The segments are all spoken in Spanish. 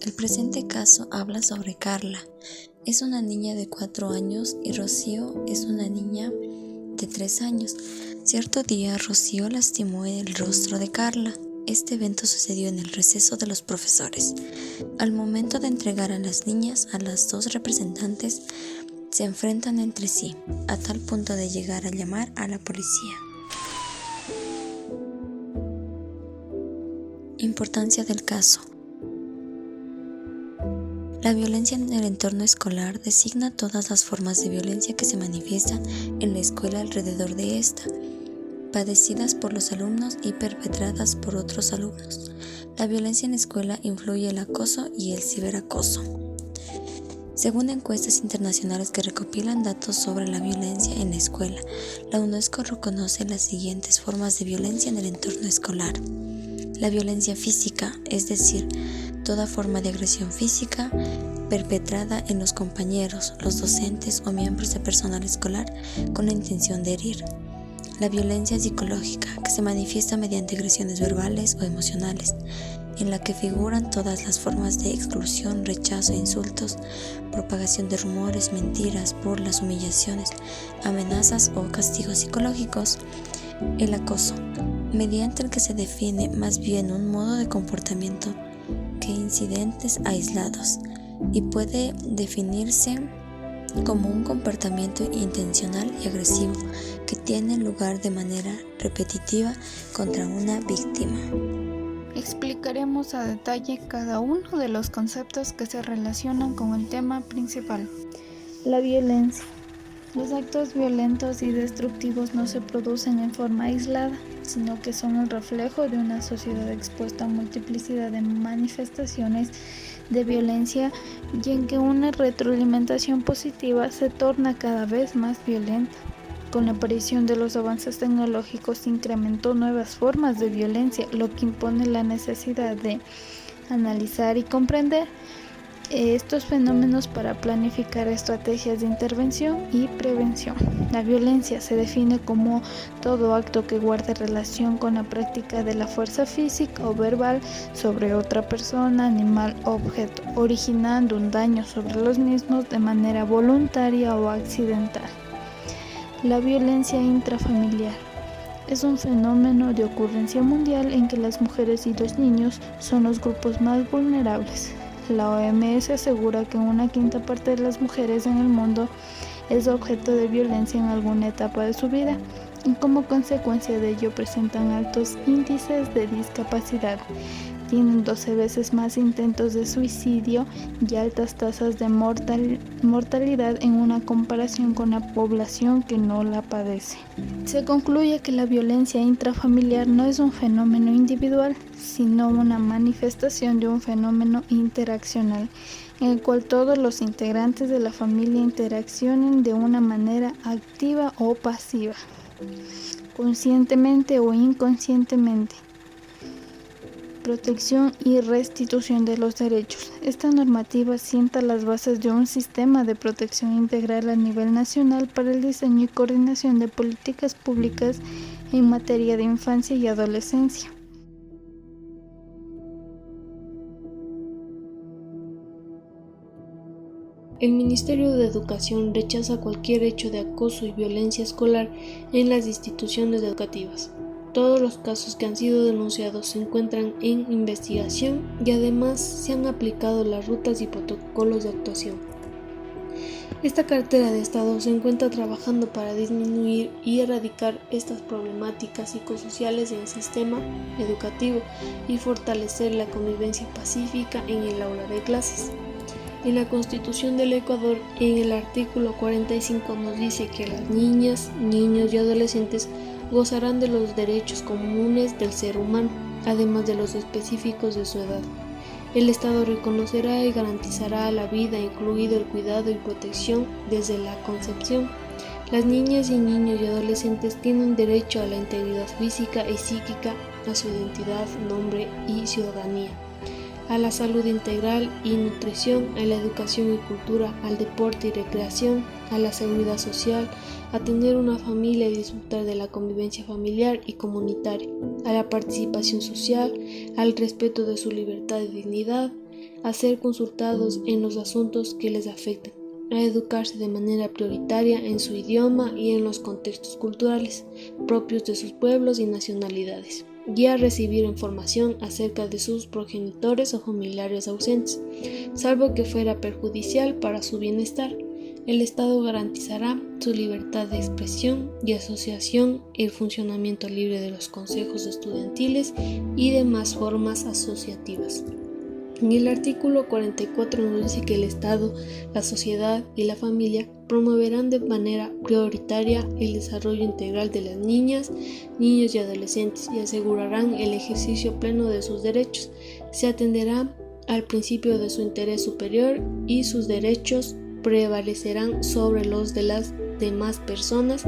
El presente caso habla sobre Carla. Es una niña de 4 años y Rocío es una niña de 3 años. Cierto día, Rocío lastimó el rostro de Carla. Este evento sucedió en el receso de los profesores. Al momento de entregar a las niñas, a las dos representantes se enfrentan entre sí, a tal punto de llegar a llamar a la policía. Importancia del caso. La violencia en el entorno escolar designa todas las formas de violencia que se manifiestan en la escuela alrededor de esta, padecidas por los alumnos y perpetradas por otros alumnos. La violencia en la escuela influye el acoso y el ciberacoso. Según encuestas internacionales que recopilan datos sobre la violencia en la escuela, la UNESCO reconoce las siguientes formas de violencia en el entorno escolar. La violencia física, es decir, toda forma de agresión física perpetrada en los compañeros, los docentes o miembros de personal escolar con la intención de herir. La violencia psicológica, que se manifiesta mediante agresiones verbales o emocionales, en la que figuran todas las formas de exclusión, rechazo, insultos, propagación de rumores, mentiras, burlas, humillaciones, amenazas o castigos psicológicos. El acoso, mediante el que se define más bien un modo de comportamiento que incidentes aislados, y puede definirse como un comportamiento intencional y agresivo que tiene lugar de manera repetitiva contra una víctima. Explicaremos a detalle cada uno de los conceptos que se relacionan con el tema principal. La violencia. Los actos violentos y destructivos no se producen en forma aislada, sino que son el reflejo de una sociedad expuesta a multiplicidad de manifestaciones de violencia y en que una retroalimentación positiva se torna cada vez más violenta. Con la aparición de los avances tecnológicos se incrementó nuevas formas de violencia, lo que impone la necesidad de analizar y comprender estos fenómenos para planificar estrategias de intervención y prevención. La violencia se define como todo acto que guarde relación con la práctica de la fuerza física o verbal sobre otra persona, animal o objeto, originando un daño sobre los mismos de manera voluntaria o accidental. La violencia intrafamiliar es un fenómeno de ocurrencia mundial en que las mujeres y los niños son los grupos más vulnerables. La OMS asegura que una quinta parte de las mujeres en el mundo es objeto de violencia en alguna etapa de su vida y como consecuencia de ello presentan altos índices de discapacidad. Tienen 12 veces más intentos de suicidio y altas tasas de mortalidad en una comparación con la población que no la padece. Se concluye que la violencia intrafamiliar no es un fenómeno individual, sino una manifestación de un fenómeno interaccional, en el cual todos los integrantes de la familia interaccionen de una manera activa o pasiva, conscientemente o inconscientemente. Protección y restitución de los derechos. Esta normativa sienta las bases de un sistema de protección integral a nivel nacional para el diseño y coordinación de políticas públicas en materia de infancia y adolescencia. El Ministerio de Educación rechaza cualquier hecho de acoso y violencia escolar en las instituciones educativas. Todos los casos que han sido denunciados se encuentran en investigación y además se han aplicado las rutas y protocolos de actuación. Esta cartera de Estado se encuentra trabajando para disminuir y erradicar estas problemáticas psicosociales en el sistema educativo y fortalecer la convivencia pacífica en el aula de clases. En la Constitución del Ecuador, en el artículo 45 nos dice que las niñas, niños y adolescentes gozarán de los derechos comunes del ser humano, además de los específicos de su edad. El Estado reconocerá y garantizará la vida, incluido el cuidado y protección desde la concepción. Las niñas y niños y adolescentes tienen derecho a la integridad física y psíquica, a su identidad, nombre y ciudadanía, a la salud integral y nutrición, a la educación y cultura, al deporte y recreación, a la seguridad social, a tener una familia y disfrutar de la convivencia familiar y comunitaria, a la participación social, al respeto de su libertad y dignidad, a ser consultados en los asuntos que les afectan, a educarse de manera prioritaria en su idioma y en los contextos culturales propios de sus pueblos y nacionalidades, y a recibir información acerca de sus progenitores o familiares ausentes, salvo que fuera perjudicial para su bienestar. El Estado garantizará su libertad de expresión y asociación, el funcionamiento libre de los consejos estudiantiles y demás formas asociativas. Y el artículo 44 nos dice que el Estado, la sociedad y la familia promoverán de manera prioritaria el desarrollo integral de las niñas, niños y adolescentes y asegurarán el ejercicio pleno de sus derechos. Se atenderá al principio de su interés superior y sus derechos prevalecerán sobre los de las demás personas.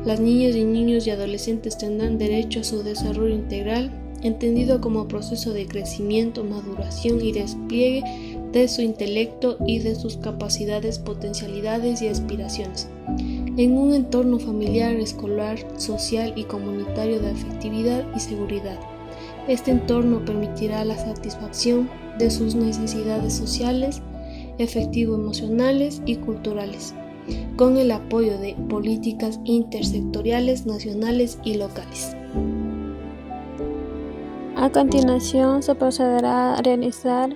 Las niñas y niños y adolescentes tendrán derecho a su desarrollo integral, entendido como proceso de crecimiento, maduración y despliegue de su intelecto y de sus capacidades, potencialidades y aspiraciones, en un entorno familiar, escolar, social y comunitario de afectividad y seguridad. Este entorno permitirá la satisfacción de sus necesidades sociales, afectivo-emocionales y culturales, con el apoyo de políticas intersectoriales, nacionales y locales. A continuación se procederá a realizar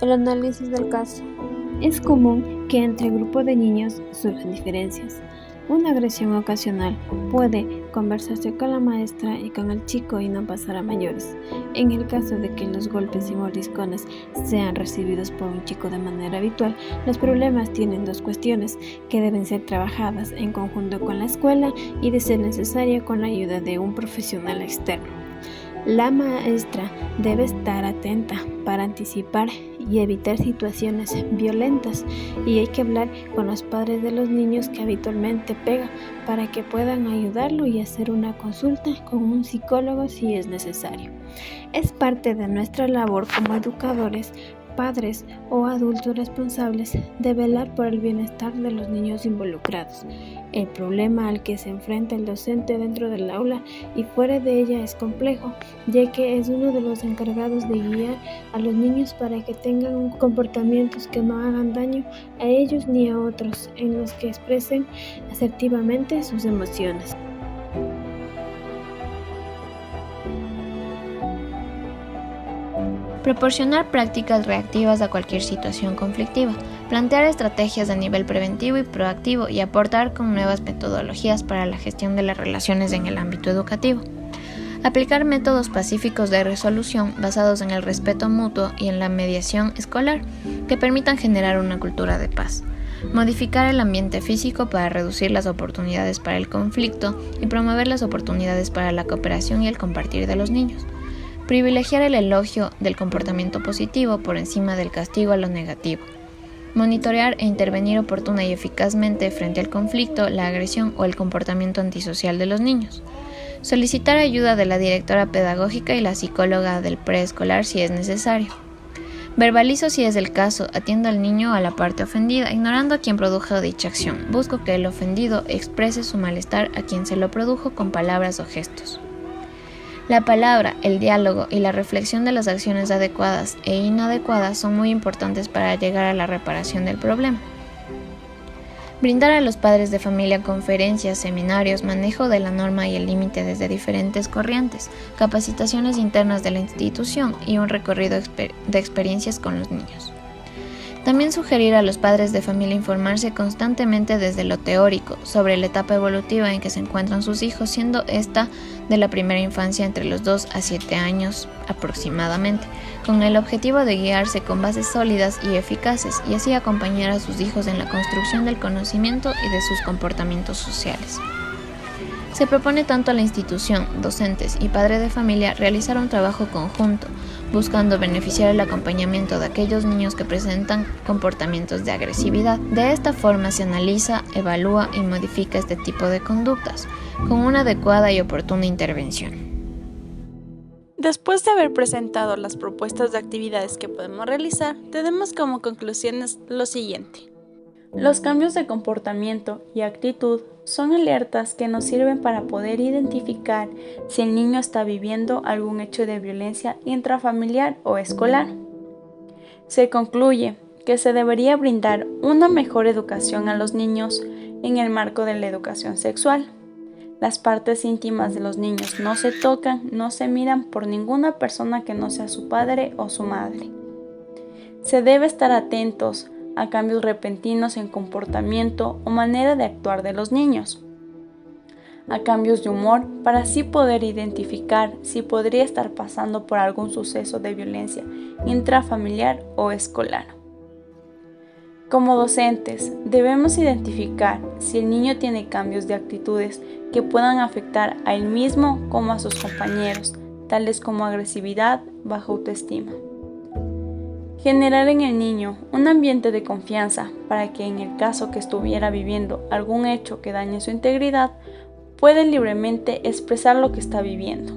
el análisis del caso. Es común que entre grupos de niños surjan diferencias. Una agresión ocasional puede conversarse con la maestra y con el chico y no pasar a mayores. En el caso de que los golpes y mordiscones sean recibidos por un chico de manera habitual, los problemas tienen dos cuestiones que deben ser trabajadas en conjunto con la escuela y, de ser necesaria, con la ayuda de un profesional externo. La maestra debe estar atenta para anticipar y evitar situaciones violentas, y hay que hablar con los padres de los niños que habitualmente pegan para que puedan ayudarlo y hacer una consulta con un psicólogo si es necesario. Es parte de nuestra labor como educadores, padres o adultos responsables de velar por el bienestar de los niños involucrados. El problema al que se enfrenta el docente dentro del aula y fuera de ella es complejo, ya que es uno de los encargados de guiar a los niños para que tengan comportamientos que no hagan daño a ellos ni a otros, en los que expresen asertivamente sus emociones. Proporcionar prácticas reactivas a cualquier situación conflictiva, plantear estrategias a nivel preventivo y proactivo y aportar con nuevas metodologías para la gestión de las relaciones en el ámbito educativo. Aplicar métodos pacíficos de resolución basados en el respeto mutuo y en la mediación escolar que permitan generar una cultura de paz. Modificar el ambiente físico para reducir las oportunidades para el conflicto y promover las oportunidades para la cooperación y el compartir de los niños. Privilegiar el elogio del comportamiento positivo por encima del castigo a lo negativo. Monitorear e intervenir oportuna y eficazmente frente al conflicto, la agresión o el comportamiento antisocial de los niños. Solicitar ayuda de la directora pedagógica y la psicóloga del preescolar si es necesario. Verbalizo si es el caso, atiendo al niño o a la parte ofendida, ignorando a quien produjo dicha acción. Busco que el ofendido exprese su malestar a quien se lo produjo con palabras o gestos. La palabra, el diálogo y la reflexión de las acciones adecuadas e inadecuadas son muy importantes para llegar a la reparación del problema. Brindar a los padres de familia conferencias, seminarios, manejo de la norma y el límite desde diferentes corrientes, capacitaciones internas de la institución y un recorrido de experiencias con los niños. También sugerir a los padres de familia informarse constantemente desde lo teórico sobre la etapa evolutiva en que se encuentran sus hijos, siendo esta de la primera infancia entre los 2 a 7 años aproximadamente, con el objetivo de guiarse con bases sólidas y eficaces y así acompañar a sus hijos en la construcción del conocimiento y de sus comportamientos sociales. Se propone tanto a la institución, docentes y padre de familia realizar un trabajo conjunto, buscando beneficiar el acompañamiento de aquellos niños que presentan comportamientos de agresividad. De esta forma se analiza, evalúa y modifica este tipo de conductas, con una adecuada y oportuna intervención. Después de haber presentado las propuestas de actividades que podemos realizar, tenemos como conclusiones lo siguiente. Los cambios de comportamiento y actitud son alertas que nos sirven para poder identificar si el niño está viviendo algún hecho de violencia intrafamiliar o escolar. Se concluye que se debería brindar una mejor educación a los niños en el marco de la educación sexual. Las partes íntimas de los niños no se tocan, no se miran por ninguna persona que no sea su padre o su madre. Se debe estar atentos a cambios repentinos en comportamiento o manera de actuar de los niños, a cambios de humor para así poder identificar si podría estar pasando por algún suceso de violencia intrafamiliar o escolar. Como docentes, debemos identificar si el niño tiene cambios de actitudes que puedan afectar a él mismo como a sus compañeros, tales como agresividad, baja autoestima. Generar en el niño un ambiente de confianza para que en el caso que estuviera viviendo algún hecho que dañe su integridad, pueda libremente expresar lo que está viviendo.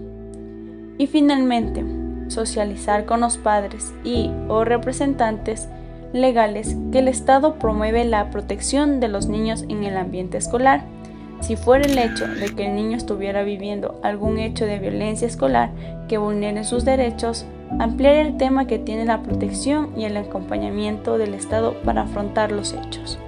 Y finalmente, socializar con los padres y/o representantes legales que el Estado promueve la protección de los niños en el ambiente escolar. Si fuera el hecho de que el niño estuviera viviendo algún hecho de violencia escolar que vulnere sus derechos, ampliar el tema que tiene la protección y el acompañamiento del Estado para afrontar los hechos.